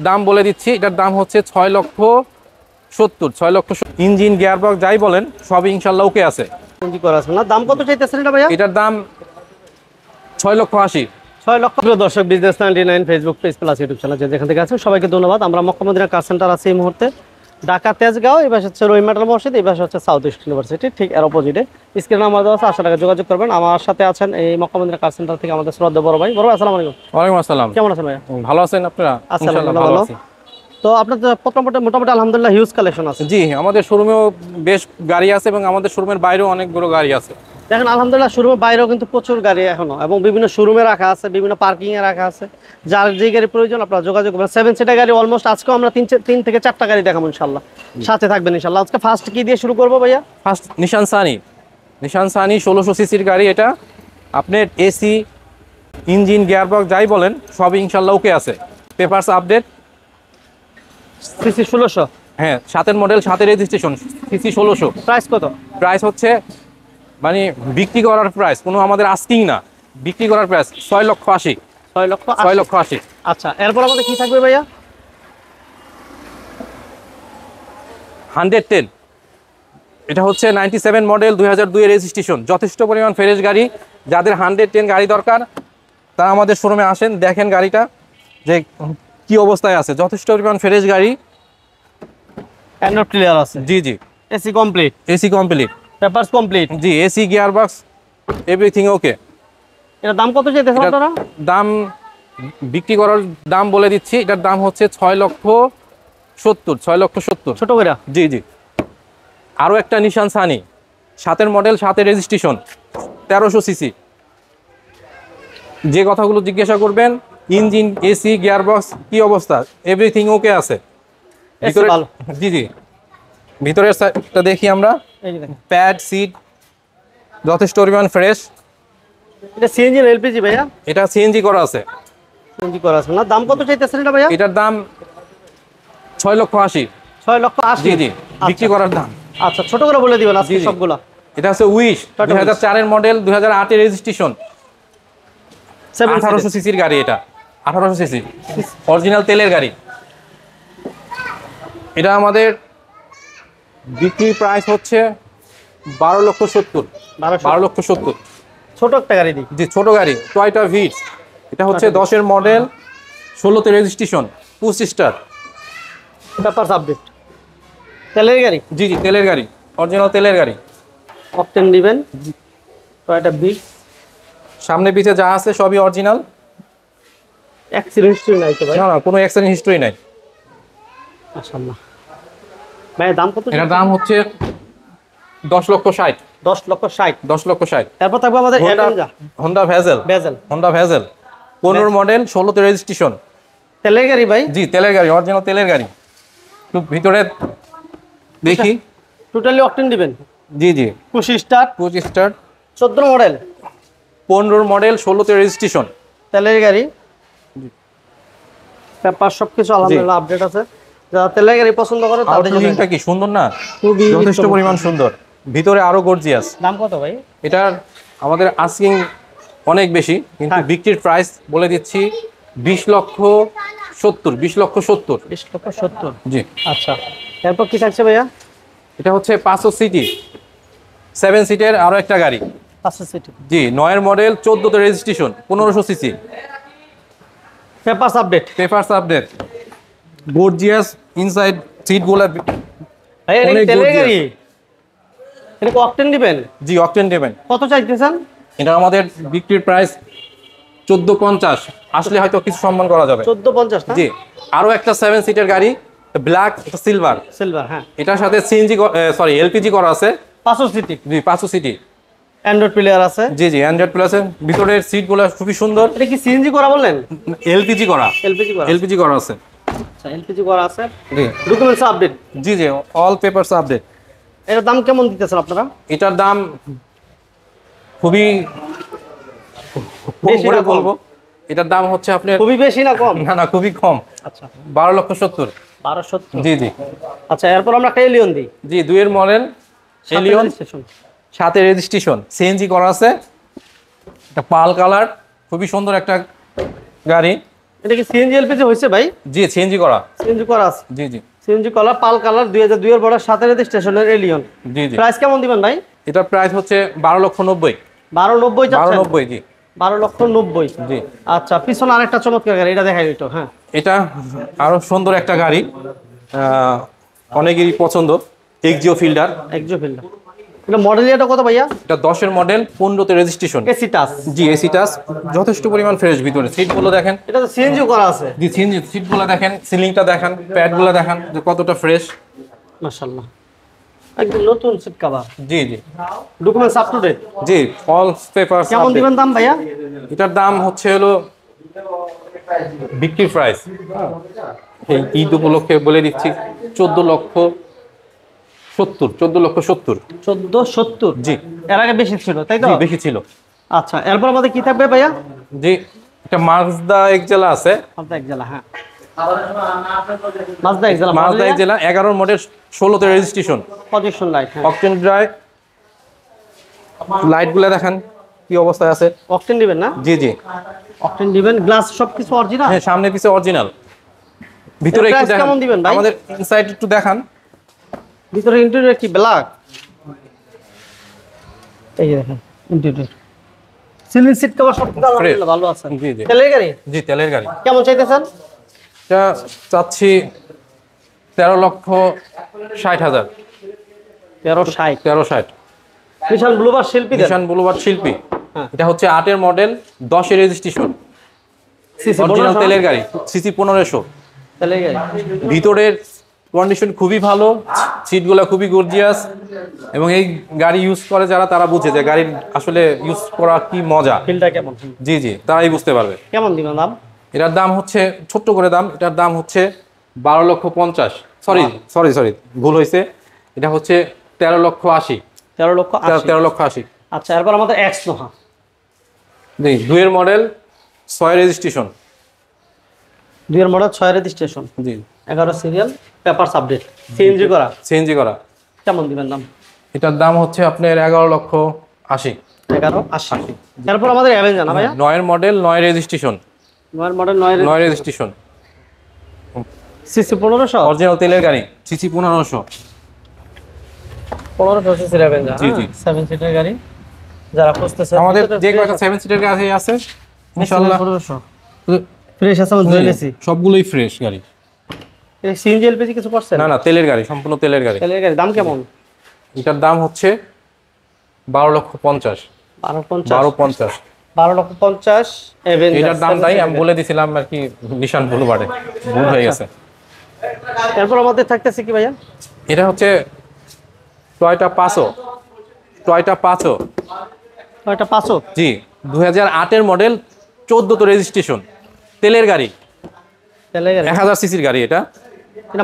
দাম বলে দিচ্ছি, এটার দাম হচ্ছে 6,70,000 6,70,000। ইঞ্জিন গিয়ারবক্স যাই বলেন সবই ইনশাল্লাহ ওকে আছে। কি করা আছে না? দাম কত চাইতেছেন এটা ভাইয়া? এটার দাম 6,80,000। 6 লক্ষ। প্রিয় দর্শক, business 99 Facebook page plus YouTube channel যেখান থেকে আছেন সবাইকে ধন্যবাদ। আমরা মক্কা মদিনা কার সেন্টার আছে এই মুহূর্তে ঢাকা তেজগাঁও। এই পাশে হচ্ছে রহিম মেটাল মসজিদ, এই পাশে হচ্ছে সাউথ ইস্ট ইউনিভার্সিটি, ঠিক এর অপোজিটে। স্ক্রিনে নাম্বার দেওয়া আছে, 800 টাকা যোগাযোগ করবেন। আমার সাথে আছেন এই মক্কা মদিনা কার সেন্টার থেকে আমাদের শ্রদ্ধা বড় ভাই। বড় ভাই আসসালামু আলাইকুম। ওয়ালাইকুম আসসালাম। কেমন আছেন ভাইয়া? ভালো আছেন আপনারা? ইনশাআল্লাহ ভালো আছি। তো আপনার মোটামুটি আলহামদুলিল্লাহ হিউজ কালেকশন আছে। জি, আমাদের শোরুমেও বেশ গাড়ি আছে এবং আমাদের শোরুমের বাইরেও অনেকগুলো গাড়ি আছে। দেখেন আলহামদুলিল্লাহ শোরুমের বাইরেও কিন্তু প্রচুর গাড়ি এখনো, এবং বিভিন্ন শোরুমে রাখা আছে, বিভিন্ন পার্কিং এ রাখা আছে। যার যে গাড়ি প্রয়োজন আপনারা যোগাযোগ করবেন। 7 সিটার গাড়ি অলমোস্ট আজকেও আমরা 3 থেকে 4টা গাড়ি দেখাবো ইনশাআল্লাহ। সাথে থাকবেন ইনশাআল্লাহ। আজকে ফার্স্ট কি দিয়ে শুরু করবো ভাইয়া? ফার্স্ট নিশান সানি 1600 সিসির গাড়ি। এটা আপনার এসি, ইঞ্জিন, গিয়ারবক্স যাই বলেন সবই ইনশাল্লাহ ওকে আছে। Papers update. সিসি 1600। হ্যাঁ, 7-এর মডেল, 7-এর রেজিস্ট্রেশন, সিসি 1600। প্রাইস কত? প্রাইস হচ্ছে মানে বিক্রি করার প্রাইস, কোনো আমাদের আস্কিং না, বিক্রি করার প্রাইস 6,80,000। 6,80,000। আচ্ছা, এরপর আমাদের কি থাকবে ভাইয়া? 110। এটা হচ্ছে 97 মডেল, 2002 এর রেজিস্ট্রেশন। যথেষ্ট পরিমাণ ফ্রেশ গাড়ি। যাদের 110 গাড়ি দরকার তারা আমাদের শোরুমে আসেন, দেখেন গাড়িটা যে কি অবস্থায় আছে। যথেষ্ট পরিমাণ ফ্রেশ গাড়ি। অ্যান্ড্রয়েড ক্লিয়ার আছে? জি জি। AC complete? AC complete. Papers complete? জি, এসি, গিয়ারবক্স, এভরিথিং ওকে। এর দাম কত চাইতেছেন আপনারা? দাম বিক্রি করার দাম বলে দিচ্ছি, এটার দাম হচ্ছে 6,70,000 6,70,000। ছোট করে? জি জি। আরও একটা নিশান সানি 7-এর মডেল, 7-এর রেজিস্ট্রেশন, 1300 সিসি। যে কথাগুলো জিজ্ঞাসা করবেন, ইঞ্জিন, এসি, গিয়ারবক্স কি অবস্থা, এভরিথিং ওকে আছে। ভিতরে জি জি, ভিতরের সাইডটা দেখি আমরা। প্যাড, সিট যথেষ্ট পরিমাণ ফ্রেশ। এটা সিএনজি না এলপিজি ভাইয়া? এটা সিএনজি করা আছে। সিএনজি করা আছে না? দাম কত চাইতেছেন এটা ভাইয়া? এটার দাম 6,80,000। 6,80,000? জি জি, বিক্রি করার দাম। আচ্ছা, ছোট করে বলে দিবেন আজকে সবগুলা। এটা হচ্ছে উইশ, 2004-এর মডেল, 2008 এর রেজিস্ট্রেশন, 1800 সিসির গাড়ি। এটা 1800 সিসি অরিজিনাল তেলের গাড়ি। এটা আমাদের বিক্রি প্রাইস হচ্ছে 12,70,000। 12,70,000। ছোট একটা গাড়ি দিই। জি, ছোট গাড়ি, টয়োটা ভিটস। এটা হচ্ছে 10-এর মডেল, 16-তে registration, push start. Papers update. তেলের গাড়ি? জি জি, তেলের গাড়ি, অরিজিনাল তেলের গাড়ি। অকটেন দিবেন। Toyota Vitz. সামনে পিছে যা আছে সবই অরিজিনাল। অ্যাক্সিডেন্ট হিস্ট্রি নাই তো ভাই? না না, কোনো অ্যাক্সিডেন্ট হিস্টরি নাই। মাশাআল্লাহ। ভাই দাম কত? এটার দাম হচ্ছে 10,60,000। 10,60,000? 10,60,000। তারপর থাকবে আমাদের Honda Vezel. Honda Vezel 15 model, 16-তে রেজিস্ট্রেশন। তেলের গাড়ি ভাই? জি, তেলের গাড়ি, অরিজিনাল তেলের গাড়ি। একটু ভিতরে দেখি। টোটালি অকটেন দিবেন? জি জি। Push start? 14 মডেল, 15 মডেল, 16-তে রেজিস্ট্রেশন। তেলের গাড়ি। পেপার সবকিছু আলহামদুলিল্লাহ আপডেট আছে। যারা তেলের গাড়ি পছন্দ করে তাদের জন্য। আউটলুকিংটা কি সুন্দর না? খুবই যথেষ্ট পরিমাণ সুন্দর। ভিতরে আরো গর্জিয়াস। দাম কত ভাই? এটার আমাদের আস্কিং অনেক বেশি, কিন্তু বিক্রির প্রাইস বলে দিচ্ছি 20,70,000। 20,70,000। 20,70,000? জি। আচ্ছা, এরপর কি থাকছে ভাইয়া? এটা হচ্ছে 500 সিটি, 7 সিটের আরো একটা গাড়ি। 500 সিটি? জি, 9-এর মডেল, 14-তে registration, 1500 CC. Papers update? Papers update, gorgeous inside সিটগুলো। ভাই এটা তেলের গাড়ি, এটা কি অকটেন দিবেন? জি, অকটেন দেবেন। কত চাইতেছেন? এটা আমাদের বিক্রির প্রাইস 14,50। আসলে হয়তো কিছু সম্মান করা যাবে। 14,50 না? জি। আরো একটা 7 সিটের গাড়ি, ব্ল্যাক, সিলভার। হ্যাঁ। এটার সাথে সিএনজি এলপিজি করা আছে। 500 সিটি? জি, 500 সিটি। অ্যান্ড্রয়েড প্লেয়ার আছে? জি জি, অ্যান্ড্রয়েড প্লাসে। ভিতরের সিটগুলো খুবই সুন্দর। এটা কি সিএনজি করা বললেন? এলপিজি করা। এলপিজি করা আছে। আচ্ছা, এলপিজি করা আছে। জি। Documents update? জি জি, অল পেপারস আপডেট। এর দাম কেমন দিতেছেন আপনারা? এটার দাম খুবই বেশি না বলবো, এটার দাম হচ্ছে আপনার খুবই বেশি না কম? না না, খুবই কম। আচ্ছা, 12,70,000। 12,70,000? জি জি। আচ্ছা, এরপর আমরা একটা এলিয়ন দিই। জি, 2-এর মডেল, এলিয়ন, 7-এর রেজিস্ট্রেশন, সিএনজি করা আছে। এটা পাল কালার, খুবই সুন্দর একটা গাড়ি। এটা কি সিএনজি এলপিজি হয়েছে ভাই? জি সিএনজি করা। সিএনজি করা আছে। জি জি সিএনজি করা, পাল কালার, 2002 এর বড় 7 এর স্টেশনের এলিয়ন। জি জি। প্রাইস কেমন দিবেন ভাই? এটার প্রাইস হচ্ছে 12,90,000। 12,90 যাচ্ছে। 12,90,000 জি। 12,90,000 জি। আচ্ছা, পিছনে আরেকটা চমৎকার গাড়ি, এটা দেখাই একটু। হ্যাঁ, এটা আরো সুন্দর একটা গাড়ি, অনেকেরই পছন্দ, এক্সিও ফিল্ডার। Axio Fielder. এটা মডেল এটা কত ভাইয়া? এটা 10-এর মডেল, 15-তে রেজিস্ট্রেশন। AC touch. জি এসি টাচ, যথেষ্ট পরিমাণ ফ্রেশ ভিতরে। সিটগুলো দেখেন। এটা তো সিএনজি করা আছে। জি সিএনজি, সিটগুলো দেখেন, সিলিংটা দেখেন, প্যাডগুলো দেখেন যে কতটা ফ্রেশ। মাশাআল্লাহ, একদম নতুন সিট কভার। জি জি। Documents up to date. জি অল পেপারস। কেমন দিবেন দাম ভাইয়া? এটার দাম হচ্ছে হলো বিক্রি প্রাইস, এই ঈদ উপলক্ষে বলে দিচ্ছি 14,70,000। 14,70,000। 14,70। জি। এর আগে বেশি ছিল তাই তো? জি বেশি ছিল। আচ্ছা, এরপর আমাদের কি থাকবে ভাইয়া? জি এটা মাজদা এক্সেলা আছে। মাজদা এক্সেলা, হ্যাঁ Mazda Axela. Mazda Axela 11 model, 16-তে রেজিস্ট্রেশন। পজিশন লাইট, হ্যাঁ। অকটেন ড্রাইভ, লাইটগুলো দেখেন কি অবস্থায় আছে। অকটেন দিবেন না? জি জি। অকটেন দিবেন, গ্লাস সবকিছু অরিজিনাল। হ্যাঁ সামনে পিছে অরিজিনাল। ভিতরে একটু দেখেন। কেমন দিবেন ভাই? আমাদের ইনসাইড একটু দেখান। ভিতরে ইন্টেরিয়র কি ব্ল্যাক? এই যে দেখেন ইন্টেরিয়র, সিলিং সিট কভার সব কিছু আলহামদুলিল্লাহ ভালো আছে। জি জি। তেলের গাড়ি? জি তেলের গাড়ি। কেমন চাইতেছেন? এটা চাচ্ছি 13,60,000। 13,60। 13,60। নিশান ব্লুবার শিল্পী দেন। নিশান বুলওয়ার্ড শিল্পী। হ্যাঁ। এটা হচ্ছে 8-এর মডেল, 10-এর রেজিস্ট্রেশন। সিসি অরিজিনাল তেলের গাড়ি, সিসি 1500। তেলের গাড়ি। ভিতরের কন্ডিশন খুবই ভালো, সিটগুলো খুবই গর্জিয়াস, এবং এই গাড়ি ইউজ করে যারা তারা বুঝে যে গাড়ির আসলে ইউজ করা কি মজা। ফিলটা কেমন? জি জি তারাই বুঝতে পারবে। কেমন দিবেন দাম? এটার দাম হচ্ছে, ছোট্ট করে দাম, এটার দাম হচ্ছে 12,50,000। সরি ভুল হয়েছে, এটা হচ্ছে 13,80,000। 13,80,000। 13,80,000। আচ্ছা, এরপর আমাদের এক্স নোহা। জি 2-এর মডেল, 6 রেজিস্ট্রেশন। 2 এর মডেল, 6 রেজিস্ট্রেশন। জি 11 সিরিয়াল, পেপারস আপডেট, সিএনজি করা। সিএনজি করা। কেমন দিবেন দাম? এটার দাম হচ্ছে আপনার 11,80,000। 11,80,000। এরপর আমাদের অ্যাভেঞ্জার না ভাইয়া? 9-এর model, 9 registration. 9 model, 9 registration. CC 1500। Original তেলের গাড়ি, সিসি 1500। 1500 সিসির অ্যাভেঞ্জার। জি, জি। 7 সিটের গাড়ি যারা খুঁজতেছে। আমাদের যে কয়েকটা 7 সিটের গাড়ি আছে ইনশাআল্লাহ 1500 ফ্রেশ আছে, আমাদের জয়েন এসি সবগুলোই ফ্রেশ গাড়ি। এই সিএনজি এলপিজি কিছু করছেন? না না তেলের গাড়ি, সম্পূর্ণ তেলের গাড়ি। তেলের গাড়ি। দাম কেমন? এটার দাম হচ্ছে 12,50,000। 12,50,000। 12,50,000 অ্যাভেঞ্জার। এটার দামটাই আমি বলে দিছিলাম আর কি, নিশান বুলওয়ার্ডে ভুল হয়ে গেছে। এরপর আমাদের থাকতেছে কি ভাইয়া? এটা হচ্ছে টয়োটা পাসো। Toyota Passo. এটা 500। জি 2008-এর মডেল, 14-তে রেজিস্ট্রেশন, তেলের গাড়ি। তেলের গাড়ি। 1000 সিসির গাড়ি। এটা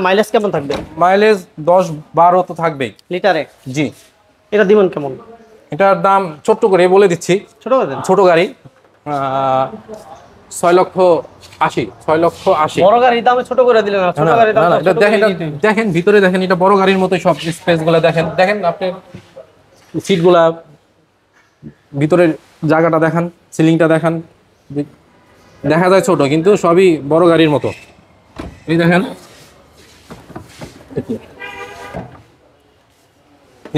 মাইলেজ কেমন থাকবে? মাইলেজ 10-12 তো থাকবেই। লিটারে? জি। এটা দিবেন কেমন? এটার দাম ছোট্ট করে বলে দিচ্ছি, ছোট করে দেন। ছোট গাড়ি 6,80,000। 6,80,000। বড় গাড়ির দামে ছোট করে দিলেন না, ছোট গাড়ির দাম এটা দেখেন ভিতরে দেখেন, এটা বড় গাড়ির মতোই সব স্পেসগুলো দেখেন। দেখেন আপনি সিটগুলা, ভিতরের জায়গাটা দেখান, সিলিংটা দেখান, দেখা যায় ছোট কিন্তু সবই বড় গাড়ির মতো। এই দেখেন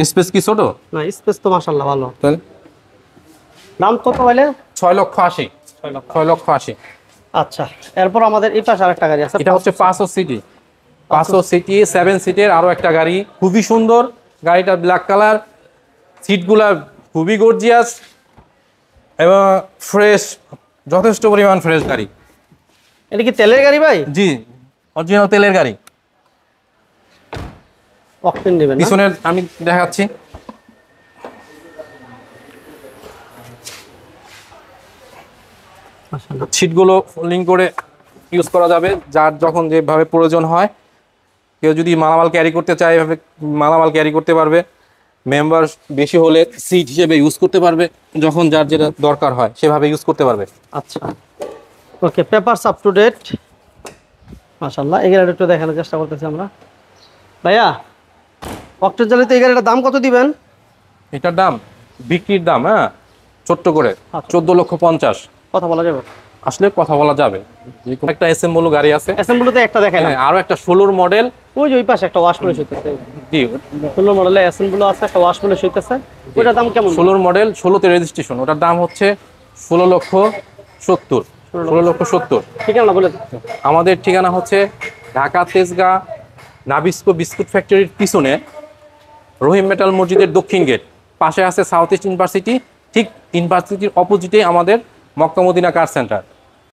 স্পেস কি ছোট না? স্পেস তো মাশাআল্লাহ ভালো। তাহলে দাম কত বলে? 6,80,000। 6,80,000। আচ্ছা, এরপর আমাদের এই পাশে আরেকটা গাড়ি আছে। এটা হচ্ছে 500 সিটি। 500 সিটি 7 সিটের আরো একটা গাড়ি, খুবই সুন্দর গাড়িটা, ব্ল্যাক কালার, সিটগুলা খুবই গর্জিয়াস এবং ফ্রেশ, যথেষ্ট পরিমাণ ফ্রেশ গাড়ি। এটা কি তেলের গাড়ি ভাই? জি অরিজিনাল তেলের গাড়ি। অকটেন দিবেন না? পিছনের আমি দেখাচ্ছি। মাশাআল্লাহ। সিটগুলো ফোল্ডিং করে ইউজ করা যাবে, যার যখন যেভাবে প্রয়োজন হয়। কেউ যদি মালামাল ক্যারি করতে চায় এভাবে মালামাল ক্যারি করতে পারবে। মেম্বার বেশি হলে সিট হিসেবে ইউজ করতে পারবে, যখন যার যেটা দরকার হয় সেভাবে ইউজ করতে পারবে। আচ্ছা ওকে, পেপারস আপ টু ডেট। মাশাআল্লাহ, এই গাড়িটা একটু দেখানোর চেষ্টা করতেছি আমরা। ভাইয়া অকটেন চালিত এই গাড়িটার দাম কত দিবেন? এটার দাম, বিক্রির দাম, হ্যাঁ ছোট্ট করে 14,50,000। কথা বলা যাবে? আসলে কথা বলা যাবে। একটা এসএমবলো গাড়ি আছে, অ্যাসেম্বলিতে একটা দেখাই না, হ্যাঁ, আরো একটা 16 মডেল, ওই যে ওই পাশে একটা ওয়াশ করে শুইতেছে, জি 16 মডেলের অ্যাসেম্বলি আছে, একটা ওয়াশ করে শুইতেছে, ওইটার দাম কেমন? 16 মডেল, 16তে রেজিস্ট্রেশন, ওটার দাম হচ্ছে 16,70,000, 16,70,000। ঠিকানা বলে আমাদের ঠিকানা হচ্ছে ঢাকা তেজগাঁ নাবিস্কো বিস্কুট ফ্যাক্টরির পিছনে রহিম মেটাল মসজিদের দক্ষিণ গেট, পাশে আছে সাউথ ইস্ট ইউনিভার্সিটি, ঠিক ইউনিভার্সিটির অপোজিটে আমাদের মক্কা মদিনা কার সেন্টার।